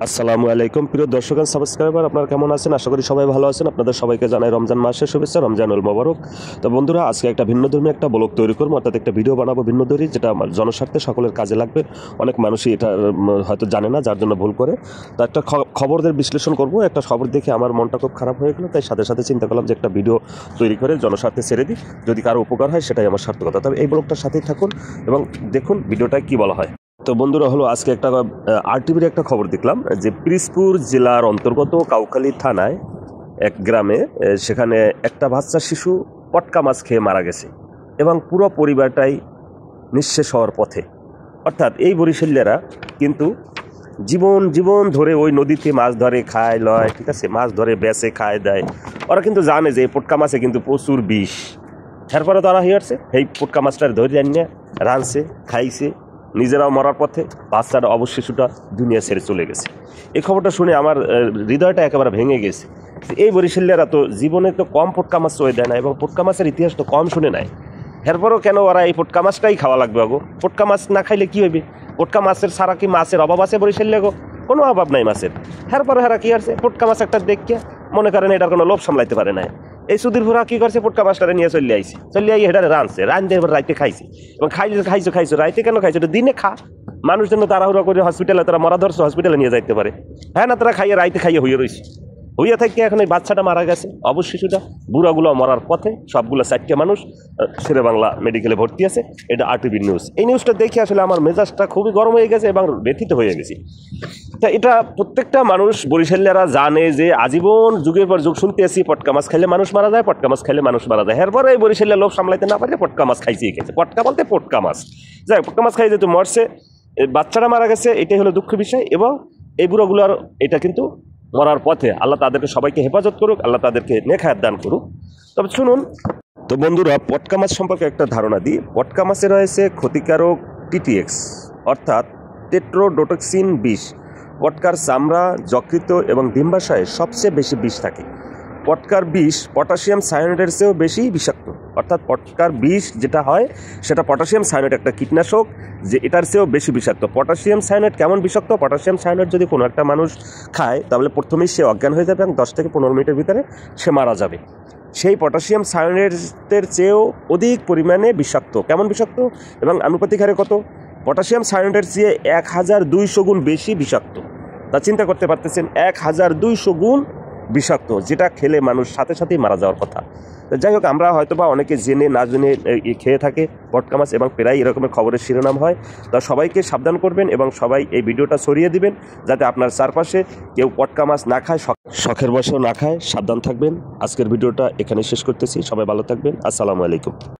আসসালামু আলাইকুম প্রিয় দর্শক এন্ড সাবস্ক্রাইবার, আপনারা কেমন আছেন? আশা করি সবাই ভালো আছেন। আপনাদের সবাইকে জানাই রমজান মাসের শুভেচ্ছা, রমজানুল মোবারক। তো বন্ধুরা, আজকে একটা ভিন্নধর্মী একটা ব্লগ তৈরি করবো, অর্থাৎ একটা ভিডিও বানাবো ভিন্নধর্মী, যেটা আমার জনস্বার্থে সকলের কাজে লাগবে। অনেক মানুষই এটা হয়তো জানে না, যার জন্য ভুল করে। তো একটা খবরদের বিশ্লেষণ করব। একটা খবর দেখে আমার মনটা খুব খারাপ হয়ে গেলো, তাই সাথে সাথে চিন্তা করলাম যে একটা ভিডিও তৈরি করে জনস্বার্থে ছেড়ে দিই। যদি কারো উপকার হয় সেটাই আমার সার্থকতা। তবে এই ব্লগটার সাথেই থাকুন এবং দেখুন ভিডিওটায় কী বলা হয়। তো বন্ধুরা, হলো আজকে একটা আরটিভির একটা খবর দেখলাম যে পিরোজপুর জেলার অন্তর্গত কাউখালী থানায় এক গ্রামে সেখানে একটা বাচ্চা শিশু পটকা মাছ খেয়ে মারা গেছে এবং পুরো পরিবারটাই নিঃশেষ হওয়ার পথে। অর্থাৎ এই বরিশালীরা কিন্তু জীবন জীবন ধরে ওই নদীতে মাছ ধরে খায় লয়, ঠিক আছে, মাছ ধরে বেচে খায় দেয়। ওরা কিন্তু জানে যে এই পটকা মাছে কিন্তু প্রচুর বিষ। এরপরে তারা হিয়ারছে এই পটকা মাছটার ধরে আনিয়ে রাঁধছে, খাইছে, নিজেরাও মরার পথে, বাচ্চাটা অবশিশুটা দুনিয়া ছেড়ে চলে গেছে। এই খবরটা শুনে আমার হৃদয়টা একেবারে ভেঙে গেছে। এই বরিশালীরা তো জীবনে তো কম পটকা মাছ চয়ে দেয় না এবং পটকা মাছের ইতিহাস তো কম শুনে নাই। এরপরও কেন ওরা এই পটকা মাছটাই খাওয়া লাগবে? আগো পটকা মাছ না খাইলে কী হইবে? পটকা মাছের সারা কি মাছের অভাব আছে বরিশালে? গো কোনো অভাব নাই মাছের। এরপরে হেরা কী আসছে, পটকা মাছ একটা দেখিয়া মনে করেন এটার কোনো লোভ সামলাইতে পারে না। এই সুধীর ভরা কী করছে, পটকা মাছটারে নিয়ে চলে আইছে, চলে আই হেটারে রাঁধছে, রাঁধতে এবার রাইতে খাইছে এবং খাইছো রাইতে কেন খাইছো? এটা দিনে খা। মানুষ যেন তাড়াহুড়া করে হসপিটালে তারা মরা ধরছে, হসপিটালে নিয়ে যাইতে পারে। হ্যাঁ না, তারা খাইয়ে রাইতে খাইয়ে হইয়ে রয়েছে। হইয়া থেকে এখন এই বাচ্চাটা মারা গেছে, অবশিশুটা, বুড়াগুলো মরার পথে, সবগুলো 4টে মানুষ শেরে বাংলা মেডিকেলে ভর্তি আছে। এটা আরটিভি নিউজ। এই নিউজটা দেখে আসলে আমার মেজাজটা খুবই গরম হয়ে গেছে এবং ব্যথিত হয়ে গেছি। তা এটা প্রত্যেকটা মানুষ বরিশালীরা জানে যে আজীবন যুগের পর যুগ শুনতে আসি পটকা মাছ খাইলে মানুষ মারা যায়, পটকা মাছ খাইলে মানুষ মারা যায়। এরপরে এই বরিশালের লোক সামলাইতে না পারলে পটকা মাছ খাইছেই খেয়েছে। পটকা বলতে পটকা মাছ, যাই পটকা মাছ খাই যেহেতু মরছে, বাচ্চারা মারা গেছে, এটাই হলো দুঃখ বিষয়। এবং এই বুড়োগুলোর এটা কিন্তু মরার পথে। আল্লাহ তাদেরকে সবাইকে হেফাজত করুক, আল্লাহ তাদেরকে নেক হায়াত দান করুক। তবে শুনুন তো বন্ধুরা, পটকা মাছ সম্পর্কে একটা ধারণা দিই। পটকা মাছে রয়েছে ক্ষতিকারক টিটিএক্স, অর্থাৎ টেট্রোডোটক্সিন বিষ। পটকার চামড়া, যকৃত এবং ডিম্বাশয়ে সবচেয়ে বেশি বিষ থাকে। পটকার বিষ পটাশিয়াম সায়ানাইডের চেয়েও বেশি বিষাক্ত। অর্থাৎ পটকার বিষ যেটা হয় সেটা পটাশিয়াম সায়ানাইড, একটা কীটনাশক, যে এটার চেয়েও বেশি বিষাক্ত। পটাশিয়াম সায়ানাইড কেমন বিষাক্ত? পটাশিয়াম সায়ানাইড যদি কোনো একটা মানুষ খায় তাহলে প্রথমেই সে অজ্ঞান হয়ে যাবে এবং 10 থেকে 15 মিনিটের ভিতরে সে মারা যাবে। সেই পটাশিয়াম সায়ানাইডের চেয়েও অধিক পরিমাণে বিষাক্ত। কেমন বিষাক্ত এবং আনুপাতিক হারে কত? পটাশিয়াম সায়ানাইডের চেয়ে 1200 গুণ বেশি বিষাক্ত। তা চিন্তা করতে পারতেছেন, 1200 গুণ বিষাক্ত, যেটা খেলে মানুষ সাথে সাথেই মারা যাওয়ার কথা। যাই হোক, আমরা হয়তো বা অনেকে জেনে না জেনে খেয়ে থাকে পটকা মাছ এবং প্রায় এরকমের খবরের শিরোনাম হয়। তা সবাইকে সাবধান করবেন এবং সবাই এই ভিডিওটা ছড়িয়ে দিবেন, যাতে আপনার চারপাশে কেউ পটকা মাছ না খায়, শখের বশেও না খায়। সাবধান থাকবেন। আজকের ভিডিওটা এখানে শেষ করতেছি। সবাই ভালো থাকবেন। আসসালামু আলাইকুম।